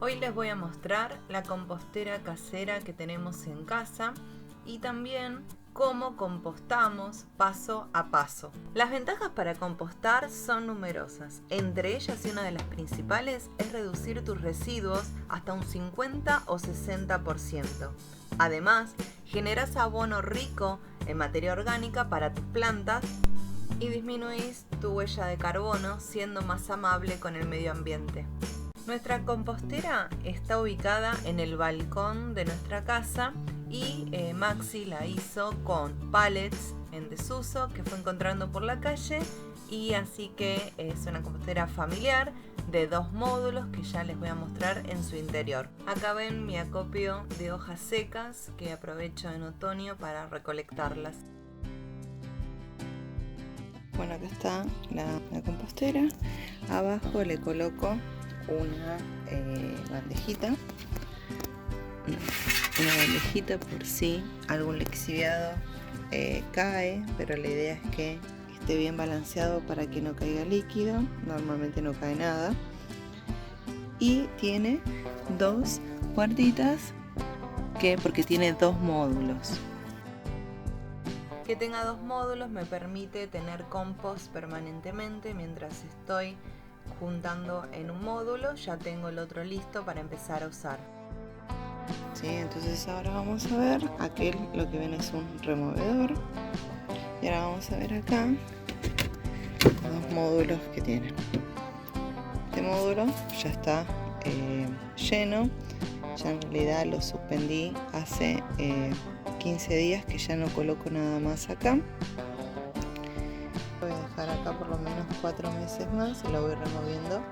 Hoy les voy a mostrar la compostera casera que tenemos en casa y también cómo compostamos paso a paso. Las ventajas para compostar son numerosas. Entre ellas, y una de las principales, es reducir tus residuos hasta un 50 o 60%. Además, generas abono rico en materia orgánica para tus plantas y disminuís tu huella de carbono, siendo más amable con el medio ambiente. Nuestra compostera está ubicada en el balcón de nuestra casa y Maxi la hizo con pallets en desuso que fue encontrando por la calle, y así que es una compostera familiar de 2 módulos que ya les voy a mostrar en su interior. Acá ven mi acopio de hojas secas que aprovecho en otoño para recolectarlas. Bueno, acá está la compostera. Abajo le coloco una bandejita por si algún lixiviado cae, pero la idea es que esté bien balanceado para que no caiga líquido. Normalmente no cae nada, y tiene 2 puertitas porque tiene 2 módulos. Que tenga 2 módulos me permite tener compost permanentemente. Mientras estoy juntando en un módulo, ya tengo el otro listo para empezar a usar. Sí, entonces ahora vamos a ver, aquí lo que viene es un removedor, y ahora vamos a ver acá los 2 módulos que tiene. Este módulo ya está lleno. Ya en realidad lo suspendí hace 15 días que ya no coloco nada más acá. Voy a dejar acá por lo menos 4 meses más y lo voy removiendo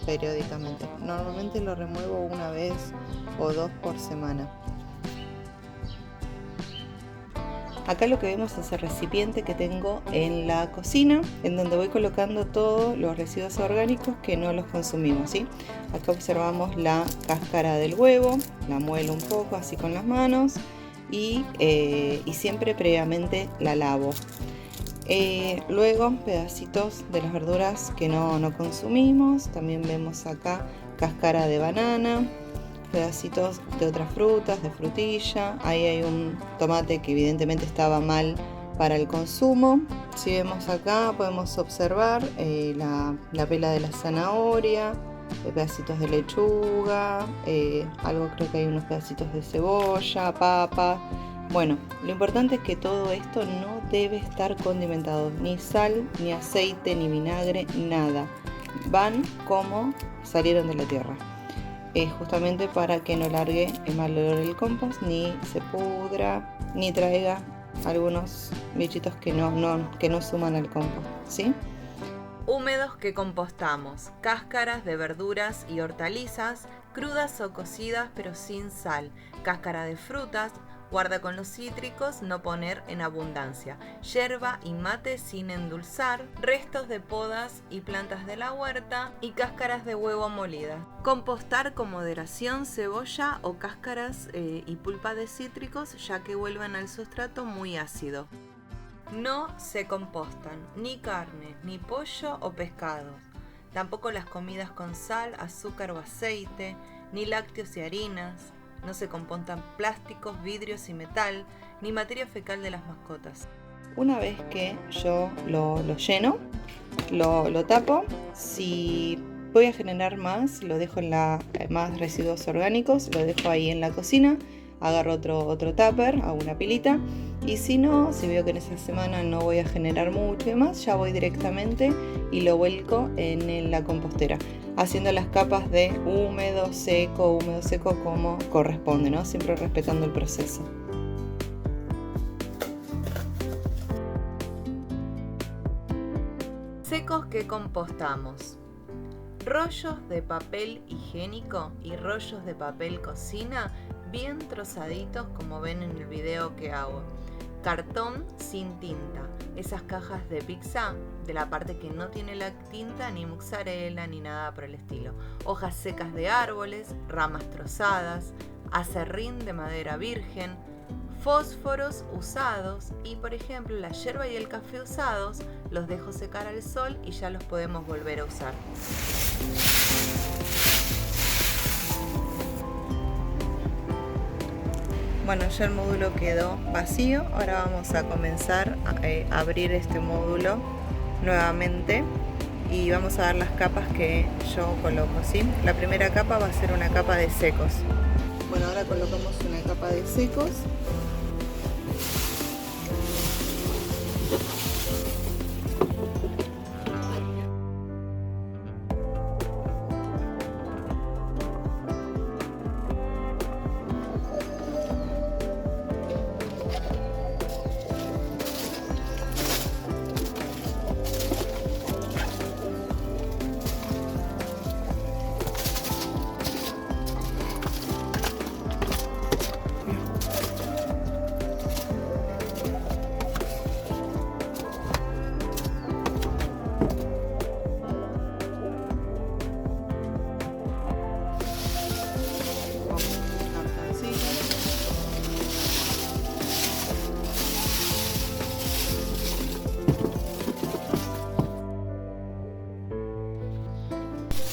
periódicamente. Normalmente lo remuevo una vez o 2 por semana. Acá lo que vemos es el recipiente que tengo en la cocina, en donde voy colocando todos los residuos orgánicos que no los consumimos, ¿sí? Acá observamos la cáscara del huevo, la muelo un poco así con las manos y siempre previamente la lavo. Luego pedacitos de las verduras que no consumimos. También vemos acá cáscara de banana, pedacitos de otras frutas, de frutilla. Ahí hay un tomate que evidentemente estaba mal para el consumo. Si vemos acá podemos observar la pela de la zanahoria, pedacitos de lechuga, creo que hay unos pedacitos de cebolla, papa. Bueno, lo importante es que todo esto no debe estar condimentado, ni sal, ni aceite, ni vinagre, nada. Van como salieron de la tierra. Justamente para que no largue el mal olor el compost, ni se pudra, ni traiga algunos bichitos que no suman al compost, ¿sí? Húmedos que compostamos: cáscaras de verduras y hortalizas, crudas o cocidas pero sin sal, cáscara de frutas, guarda con los cítricos, no poner en abundancia, yerba y mate sin endulzar, restos de podas y plantas de la huerta y cáscaras de huevo molidas. Compostar con moderación cebolla o cáscaras y pulpa de cítricos, ya que vuelven al sustrato muy ácido. No se compostan ni carne, ni pollo o pescados, tampoco las comidas con sal, azúcar o aceite, ni lácteos y harinas. No se compostan plásticos, vidrios y metal, ni materia fecal de las mascotas. Una vez que yo lo lleno, lo tapo. Si voy a generar más, lo dejo en más residuos orgánicos, lo dejo ahí en la cocina. Agarro otro tupper, hago una pilita, y si veo que en esa semana no voy a generar mucho y demás, ya voy directamente y lo vuelco en la compostera, haciendo las capas de húmedo, seco como corresponde, ¿no? Siempre respetando el proceso. Secos que compostamos: rollos de papel higiénico y rollos de papel cocina bien trozaditos, como ven en el video que hago. Cartón sin tinta, esas cajas de pizza, de la parte que no tiene la tinta, ni mozzarella ni nada por el estilo. Hojas secas de árboles, ramas trozadas, acerrín de madera virgen, fósforos usados y, por ejemplo, la yerba y el café usados los dejo secar al sol y ya los podemos volver a usar. Bueno, ya el módulo quedó vacío. Ahora vamos a comenzar a abrir este módulo nuevamente y vamos a dar las capas que yo coloco, ¿sí? La primera capa va a ser una capa de secos. Bueno, ahora colocamos una capa de secos.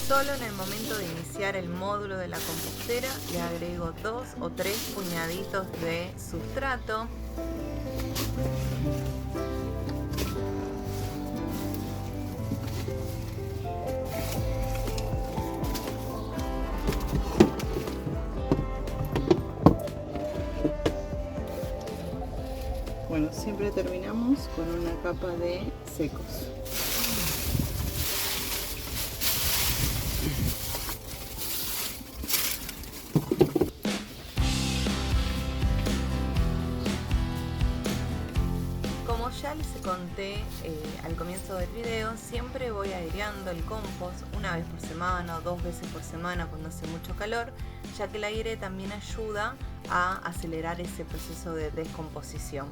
Solo en el momento de iniciar el módulo de la compostera le agrego 2 o 3 puñaditos de sustrato. Bueno, siempre terminamos con una capa de secos. Como ya les conté al comienzo del video, siempre voy aireando el compost una vez por semana o 2 veces por semana cuando hace mucho calor, ya que el aire también ayuda a acelerar ese proceso de descomposición.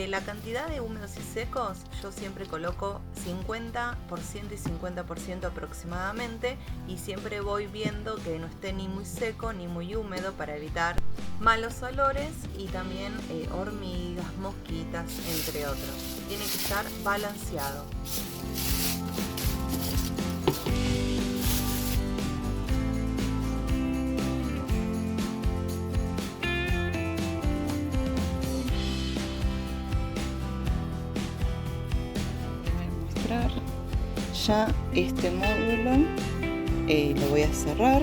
La cantidad de húmedos y secos yo siempre coloco 50% y 50% aproximadamente, y siempre voy viendo que no esté ni muy seco ni muy húmedo para evitar malos olores y también hormigas, mosquitas, entre otros. Tiene que estar balanceado. Ya este módulo lo voy a cerrar,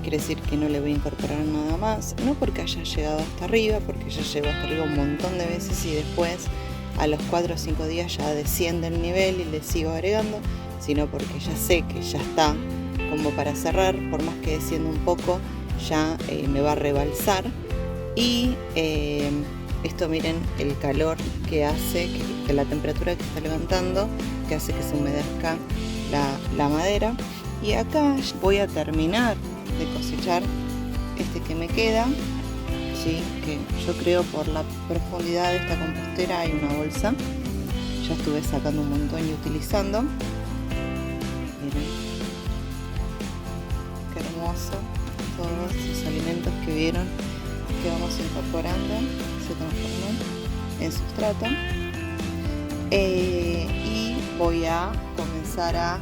quiere decir que no le voy a incorporar nada más, no porque haya llegado hasta arriba, porque ya llegó hasta arriba un montón de veces y después a los 4 o 5 días ya desciende el nivel y le sigo agregando, sino porque ya sé que ya está como para cerrar, por más que descienda un poco ya me va a rebalsar. Y esto, miren el calor que hace, que la temperatura que está levantando, que hace que se humedezca la madera. Y acá voy a terminar de cosechar este que me queda, ¿sí? Que yo creo por la profundidad de esta compostera hay una bolsa. Ya estuve sacando un montón y utilizando. Miren qué hermoso, todos esos alimentos que vieron que vamos incorporando se transforman en sustrato. Y voy a comenzar a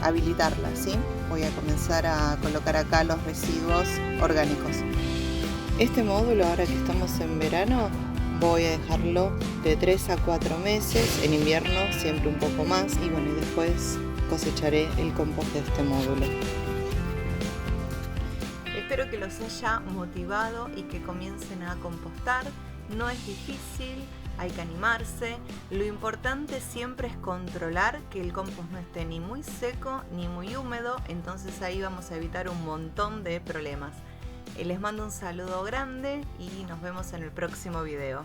habilitarla, ¿sí? Voy a comenzar a colocar acá los residuos orgánicos. Este módulo, ahora que estamos en verano, voy a dejarlo de 3 a 4 meses, en invierno siempre un poco más, y bueno, y después cosecharé el compost de este módulo. Espero que los haya motivado y que comiencen a compostar. No es difícil, hay que animarse. Lo importante siempre es controlar que el compost no esté ni muy seco ni muy húmedo, entonces ahí vamos a evitar un montón de problemas. Les mando un saludo grande y nos vemos en el próximo video.